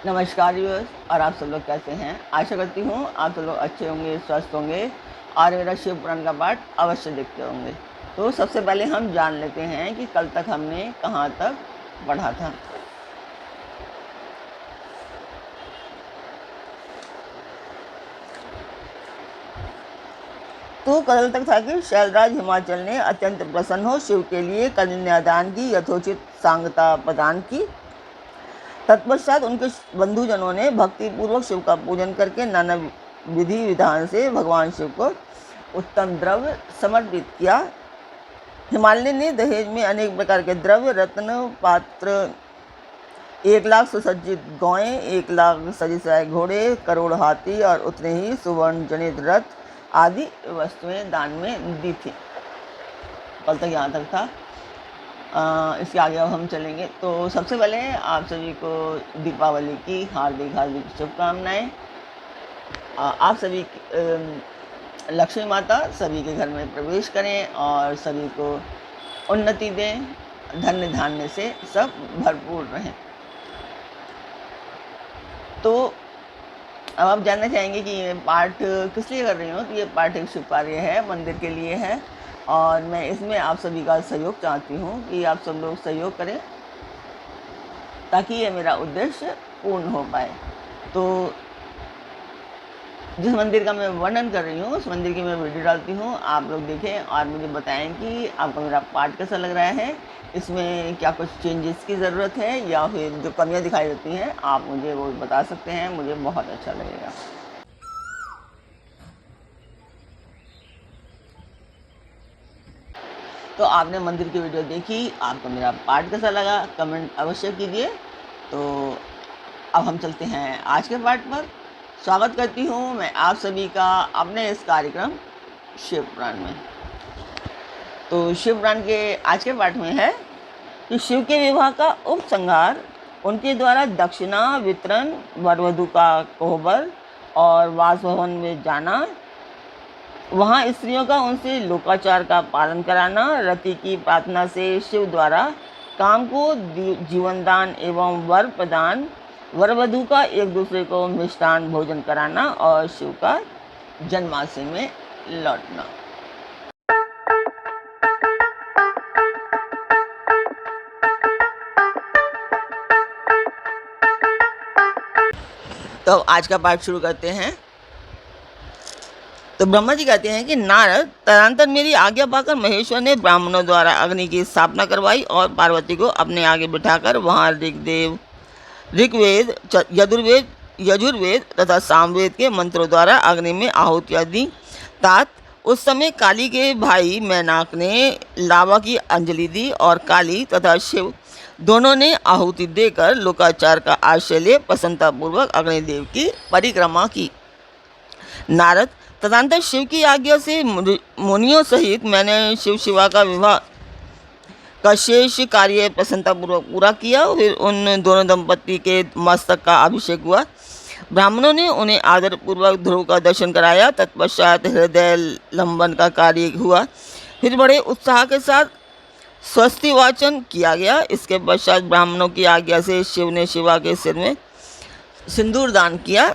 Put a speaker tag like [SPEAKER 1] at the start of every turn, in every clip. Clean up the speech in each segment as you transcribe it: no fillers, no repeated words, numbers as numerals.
[SPEAKER 1] नमस्कार व्यूअर्स। और आप सब लोग कैसे हैं? आशा करती हूँ आप सब लोग अच्छे होंगे, स्वस्थ होंगे और मेरा शिव पुराण का पाठ अवश्य देखते होंगे। तो सबसे पहले हम जान लेते हैं कि कल तक हमने कहाँ तक पढ़ा था। तो कल तक था कि शैलराज हिमाचल ने अत्यंत प्रसन्न हो शिव के लिए कन्यादान की यथोचित सांगता प्रदान की। तत्पश्चात उनके बंधुजनों ने भक्तिपूर्वक शिव का पूजन करके नाना विधि विधान से भगवान शिव को उत्तम द्रव्य समर्पित किया। हिमालय ने दहेज में अनेक प्रकार के द्रव्य, रत्न, पात्र, 1,00,000 सुसज्जित गौएं, 1,00,000 सजिसाए घोड़े, करोड़ हाथी और उतने ही सुवर्ण जनित रथ आदि वस्तुएं दान में दी थी। कल तक यहाँ तक था। इसके आगे अब हम चलेंगे। तो सबसे पहले आप सभी को दीपावली की हार्दिक हार्दिक शुभकामनाएं। आप सभी लक्ष्मी माता सभी के घर में प्रवेश करें और सभी को उन्नति दें, धन्य धान्य से सब भरपूर रहें। तो अब आप जानना चाहेंगे कि ये पाठ किस लिए कर रही हूँ। तो ये पाठ एक शुभ कार्य है, मंदिर के लिए है और मैं इसमें आप सभी का सहयोग चाहती हूँ कि आप सब लोग सहयोग करें ताकि ये मेरा उद्देश्य पूर्ण हो पाए। तो जिस मंदिर का मैं वर्णन कर रही हूँ उस मंदिर की मैं वीडियो डालती हूँ, आप लोग देखें और मुझे बताएं कि आपको मेरा पाठ कैसा लग रहा है, इसमें क्या कुछ चेंजेस की ज़रूरत है या फिर जो कमियाँ दिखाई देती हैं आप मुझे वो बता सकते हैं, मुझे बहुत अच्छा लगेगा। तो आपने मंदिर की वीडियो देखी, आपको मेरा पाठ कैसा लगा कमेंट अवश्य कीजिए। तो अब हम चलते हैं आज के पाठ पर। स्वागत करती हूँ मैं आप सभी का अपने इस कार्यक्रम शिव पुराण में। तो शिव पुराण के आज के पाठ में है कि शिव के विवाह का उपसंहार, उनके द्वारा दक्षिणा वितरण, वर वधू का कोहबर और वासभवन में जाना, वहाँ स्त्रियों का उनसे लोकाचार का पालन कराना, रति की प्रार्थना से शिव द्वारा काम को जीवनदान एवं वर प्रदान, वर वधू का एक दूसरे को मिष्टान भोजन कराना और शिव का जन्माष्टमी में लौटना। तो आज का पाठ शुरू करते हैं। तो ब्रह्मा जी कहते हैं कि नारद, तदनंतर मेरी आज्ञा पाकर महेश्वर ने ब्राह्मणों द्वारा अग्नि की स्थापना करवाई और पार्वती को अपने आगे बिठाकर वहाँ ऋग्वेद, यजुर्वेद तथा सामवेद के मंत्रों द्वारा अग्नि में आहुतियाँ दी। तात उस समय काली के भाई मैनाक ने लावा की अंजलि दी और काली तथा शिव दोनों ने आहुति देकर लोकाचार का आश्रय ले प्रसन्नतापूर्वक अग्निदेव की परिक्रमा की। नारद, तदनंतर शिव की आज्ञा से मुनियों सहित मैंने शिव शिवा का विवाह का शेष कार्य प्रसन्नतापूर्वक पूरा किया। फिर उन दोनों दंपति के मस्तक का अभिषेक हुआ। ब्राह्मणों ने उन्हें आदरपूर्वक ध्रुव का दर्शन कराया। तत्पश्चात हृदय लंबन का कार्य हुआ। फिर बड़े उत्साह के साथ स्वस्ति वाचन किया गया। इसके पश्चात ब्राह्मणों की आज्ञा से शिव ने शिवा के सिर में सिंदूर दान किया।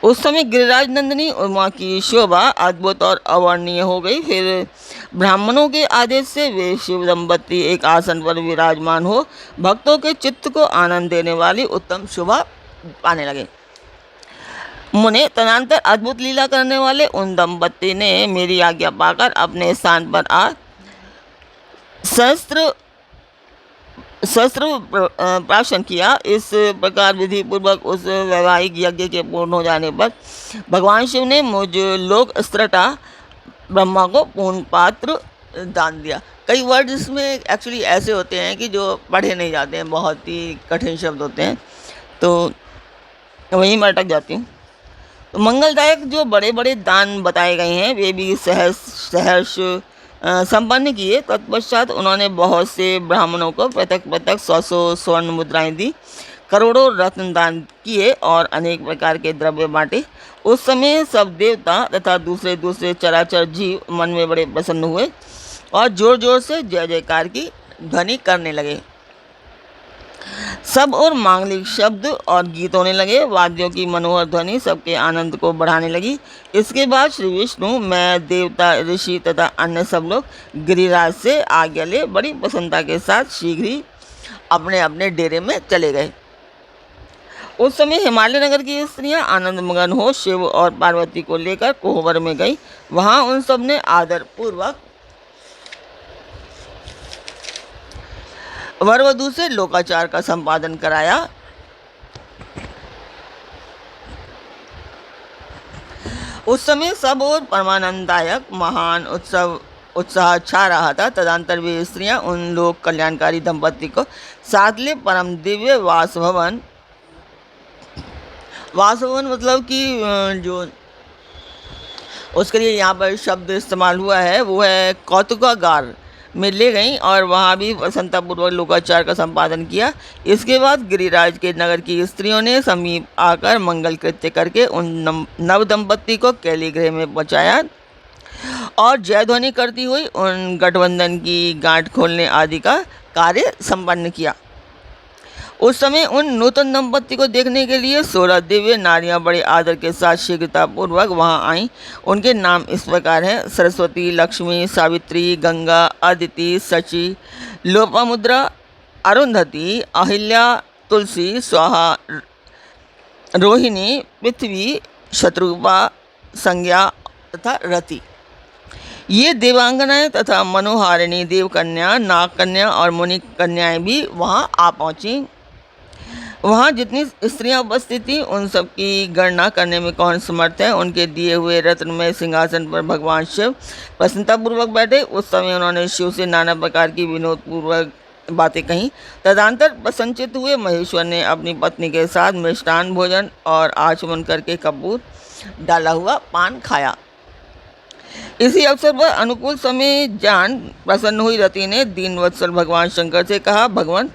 [SPEAKER 1] उस समय गिरिराज नंदिनी उमा की शोभा अद्भुत और अवर्णनीय हो गई। फिर ब्राह्मणों के आदेश से वे शिव दंपति एक आसन पर विराजमान हो भक्तों के चित्त को आनंद देने वाली उत्तम शोभा पाने लगे। मुने, तदनंतर अद्भुत लीला करने वाले उन दंपति ने मेरी आज्ञा पाकर अपने स्थान पर आ शस्त्र प्राशन किया। इस प्रकार विधि पूर्वक उस वैवाहिक यज्ञ के पूर्ण हो जाने पर भगवान शिव ने मुझ लोक स्त्रटा ब्रह्मा को पूर्ण पात्र दान दिया। कई वर्ड इसमें एक्चुअली ऐसे होते हैं कि जो पढ़े नहीं जाते हैं, बहुत ही कठिन शब्द होते हैं, तो वहीं मैं अटक जाती हूँ। तो मंगलदायक जो बड़े बड़े दान बताए गए हैं वे भी सहर्ष संपन्न किए। तत्पश्चात उन्होंने बहुत से ब्राह्मणों को पृथक पृथक 100 स्वर्ण मुद्राएं दी, करोड़ों रत्न दान किए और अनेक प्रकार के द्रव्य बांटे। उस समय सब देवता तथा दूसरे दूसरे चराचर जीव मन में बड़े प्रसन्न हुए और जोर जोर से जय जयकार की ध्वनि करने लगे। सब और मांगलिक शब्द और गीत होने लगे। वाद्यों की मनोहर ध्वनि सबके आनंद को बढ़ाने लगी। इसके बाद श्री विष्णु, मैं, देवता, ऋषि तथा अन्य सब लोग गिरिराज से आज्ञा ले बड़ी प्रसन्नता के साथ शीघ्र ही अपने अपने डेरे में चले गए। उस समय हिमालय नगर की स्त्रियां आनंद मगन हो शिव और पार्वती को लेकर कोहबर में गई। वहां उन सब ने आदर पूर्वक वर वधू से लोकाचार का संपादन कराया। उस समय सब और परमानंददायक महान उत्साह छा रहा था। तदंतर वे स्त्रियां उन लोक कल्याणकारी दंपति को साथ ले परम दिव्य वासभवन मतलब कि जो उसके लिए यहाँ पर शब्द इस्तेमाल हुआ है वो है कौतुकागार में ले गई और वहाँ भी प्रसन्नतापूर्वक लोकाचार का संपादन किया। इसके बाद गिरिराज के नगर की स्त्रियों ने समीप आकर मंगल कृत्य करके उन नव दंपति को कैली गृह में पहुँचाया और जय ध्वनि करती हुई उन गठबंधन की गांठ खोलने आदि का कार्य संपन्न किया। उस समय उन नूतन दंपति को देखने के लिए 16 दिव्य नारियां बड़े आदर के साथ शीघ्रतापूर्वक वहां आईं। उनके नाम इस प्रकार हैं: सरस्वती, लक्ष्मी, सावित्री, गंगा, अदिति, शची, लोपामुद्रा, अरुंधति, अहिल्या, तुलसी, स्वाहा, रोहिणी, पृथ्वी, शत्रुपा, संज्ञा तथा रति। ये देवांगनाएं तथा मनोहारिणी देवकन्या, नागकन्या और मुनि कन्याएं भी वहां आ पहुंची। वहाँ जितनी स्त्रियां उपस्थित थीं उन सब की गणना करने में कौन समर्थ है। उनके दिए हुए रत्नमय सिंहासन पर भगवान शिव प्रसन्नतापूर्वक बैठे। उस समय उन्होंने शिव से नाना प्रकार की विनोदपूर्वक बातें कहीं। तदंतर प्रसन्नचित्त हुए महेश्वर ने अपनी पत्नी के साथ मिष्टान भोजन और आचमन करके कपूर डाला हुआ पान खाया। इसी अवसर पर अनुकूल समय जान प्रसन्न हुई रति ने दीनवत्सल भगवान शंकर से कहा, भगवान,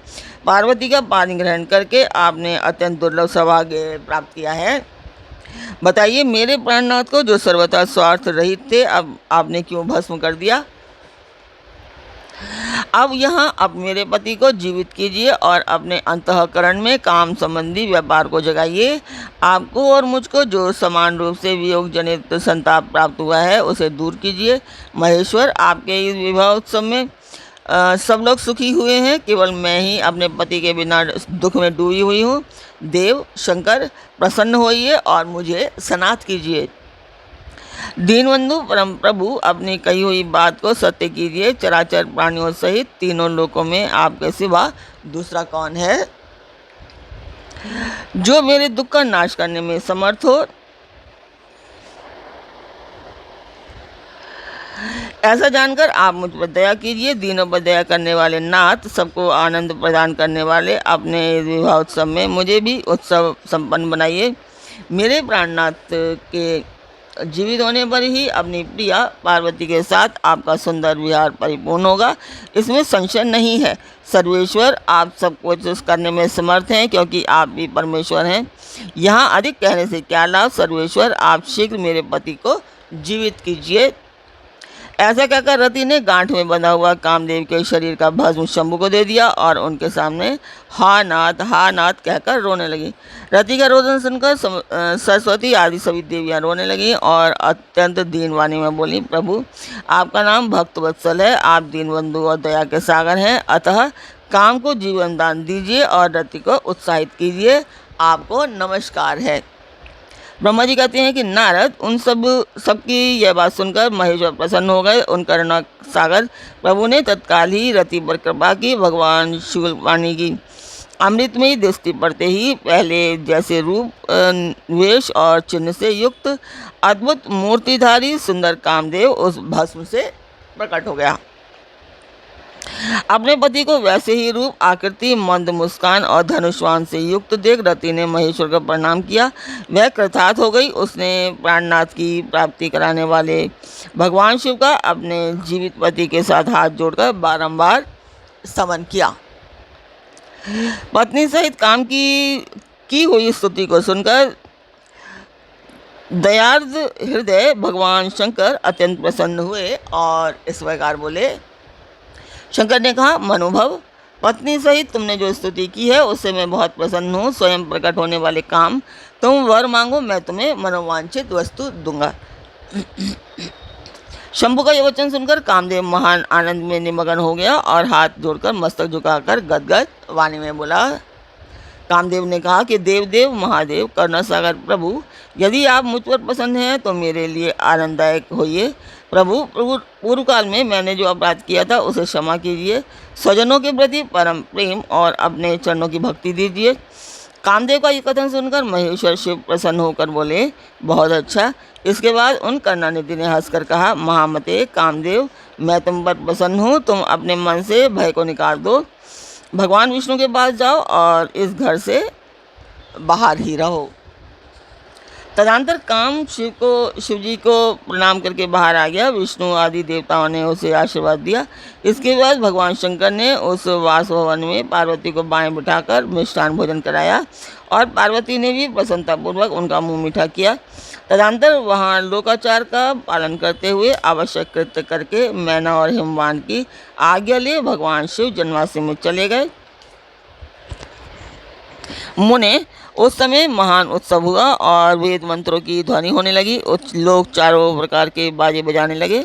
[SPEAKER 1] पार्वती का पानी ग्रहण करके आपने अत्यंत दुर्लभ सौभाग्य प्राप्त किया है। बताइए, मेरे प्राणनाथ को जो सर्वथा स्वार्थ रहित थे अब आपने क्यों भस्म कर दिया। अब यहाँ आप मेरे पति को जीवित कीजिए और अपने अंतःकरण में काम संबंधी व्यापार को जगाइए। आपको और मुझको जो समान रूप से वियोग जनित संताप प्राप्त हुआ है उसे दूर कीजिए। महेश्वर, आपके इस विवाह उत्सव में सब लोग सुखी हुए हैं, केवल मैं ही अपने पति के बिना दुख में डूबी हुई हूँ। देव शंकर, प्रसन्न होइए और मुझे सनाथ कीजिए। दीनबंधु परम प्रभु, अपनी कही हुई बात को सत्य कीजिए। चराचर प्राणियों सहित तीनों लोकों में आपके सिवा दूसरा कौन है जो मेरे दुख का नाश करने में समर्थ हो। ऐसा जानकर आप मुझ पर दया कीजिए। दीनों पर दया करने वाले नाथ, सबको आनंद प्रदान करने वाले, अपने विवाह उत्सव में मुझे भी उत्सव संपन्न बनाइए। मेरे प्राणनाथ के जीवित होने पर ही अपनी प्रिया पार्वती के साथ आपका सुंदर विहार परिपूर्ण होगा, इसमें संशय नहीं है। सर्वेश्वर, आप सब कुछ करने में समर्थ हैं क्योंकि आप भी परमेश्वर हैं। यहाँ अधिक कहने से क्या लाभ। सर्वेश्वर, आप शीघ्र मेरे पति को जीवित कीजिए। ऐसा कहकर रति ने गांठ में बंधा हुआ कामदेव के शरीर का भस्म शंभु को दे दिया और उनके सामने हा नाथ कहकर रोने लगी। रति का रोदन सुनकर सरस्वती आदि सभी देवियां रोने लगी और अत्यंत दीनवाणी में बोली, प्रभु, आपका नाम भक्त वत्सल है, आप दीनबंधु और दया के सागर हैं, अतः काम को जीवन दान दीजिए और रति को उत्साहित कीजिए। आपको नमस्कार है। ब्रह्मा जी कहते हैं कि नारद, उन सबकी यह बात सुनकर महेश्वर प्रसन्न हो गए। उन करुणा सागर प्रभु ने तत्काल ही रति पर कृपा की। भगवान शिववाणी की अमृतमयी दृष्टि पड़ते ही पहले जैसे रूप, वेश और चिन्ह से युक्त अद्भुत मूर्तिधारी सुंदर कामदेव उस भस्म से प्रकट हो गया। अपने पति को वैसे ही रूप, आकृति, मंद मुस्कान और धनुष्वान से युक्त देख रति ने महेश्वर को प्रणाम किया। वह कृतार्थ हो गई। उसने प्राणनाथ की प्राप्ति कराने वाले भगवान शिव का अपने जीवित पति के साथ हाथ जोड़कर बारंबार स्तवन किया। पत्नी सहित काम की हुई स्तुति को सुनकर दयार्द हृदय भगवान शंकर अत्यंत प्रसन्न हुए और इस प्रकार बोले। शंकर ने कहा, मनोभव, पत्नी सहित तुमने जो स्तुति की है उससे मैं बहुत प्रसन्न हूँ। स्वयं प्रकट होने वाले काम, तुम वर मांगो, मैं तुम्हें मनोवांछित वस्तु दूंगा। शंभु का यह वचन सुनकर कामदेव महान आनंद में निमग्न हो गया और हाथ जोड़कर मस्तक झुकाकर गदगद वाणी में बोला। कामदेव ने कहा कि देवदेव महादेव करुणासागर प्रभु, यदि आप मुझ पर प्रसन्न हैं तो मेरे लिए आनंददायक होइए। प्रभु, पूर्व काल में मैंने जो अपराध किया था उसे क्षमा कीजिए। स्वजनों के प्रति परम प्रेम और अपने चरणों की भक्ति दीजिए। कामदेव का ये कथन सुनकर महेश्वर शिव प्रसन्न होकर बोले, बहुत अच्छा। इसके बाद उन करुणानिधि ने हंसकर कहा, महामते कामदेव, मैं तुम पर प्रसन्न हूँ। तुम अपने मन से भय को निकाल दो, भगवान विष्णु के पास जाओ और इस घर से बाहर ही रहो। तदंतर काम शिव जी को प्रणाम करके बाहर आ गया। विष्णु आदि देवताओं ने उसे आशीर्वाद दिया। इसके बाद भगवान शंकर ने उस वास भवन में पार्वती को बाएं बिठाकर मिष्ठान भोजन कराया और पार्वती ने भी प्रसन्नतापूर्वक उनका मुंह मीठा किया। तदंतर वहाँ लोकाचार का पालन करते हुए आवश्यक कृत्य करके मैना और हिमवान की आज्ञा ले भगवान शिव जन्माष्टमी में चले गए। मुने, उस समय महान उत्सव हुआ और वेद मंत्रों की ध्वनि होने लगी। लोग चारों प्रकार के बाजे बजाने लगे।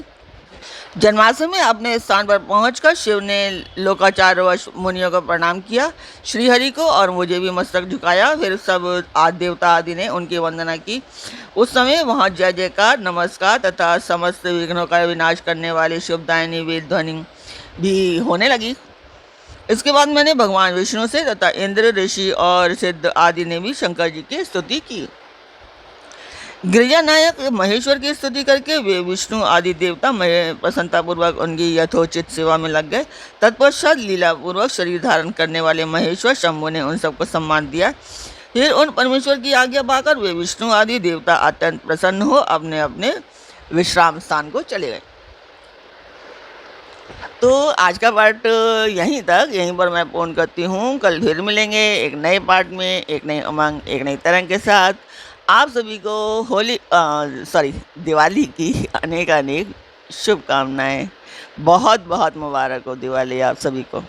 [SPEAKER 1] जन्माष्टमी में अपने स्थान पर पहुंचकर शिव ने लोकाचारवश मुनियों को प्रणाम किया, श्रीहरि को और मुझे भी मस्तक झुकाया। फिर सब आदि देवता आदि ने उनकी वंदना की। उस समय वहां जय जयकार, नमस्कार तथा समस्त विघ्नों का विनाश करने वाली शुभदायिनी वेद ध्वनि भी होने लगी। इसके बाद मैंने भगवान विष्णु से तथा इंद्र, ऋषि और सिद्ध आदि ने भी शंकर जी की स्तुति की। गिरिजा नायक महेश्वर की स्तुति करके वे विष्णु आदि देवता प्रसन्नतापूर्वक उनकी यथोचित सेवा में लग गए। तत्पश्चात लीलापूर्वक शरीर धारण करने वाले महेश्वर शंभु ने उन सबको सम्मान दिया। फिर उन परमेश्वर की आज्ञा पाकर वे विष्णु आदि देवता अत्यंत प्रसन्न हो अपने अपने विश्राम स्थान को चले गए। तो आज का पार्ट यहीं पर मैं पूर्ण करती हूँ। कल फिर मिलेंगे एक नए पार्ट में, एक नई उमंग, एक नई तरंग के साथ। आप सभी को दिवाली की अनेक शुभकामनाएं। बहुत बहुत मुबारक हो दिवाली आप सभी को।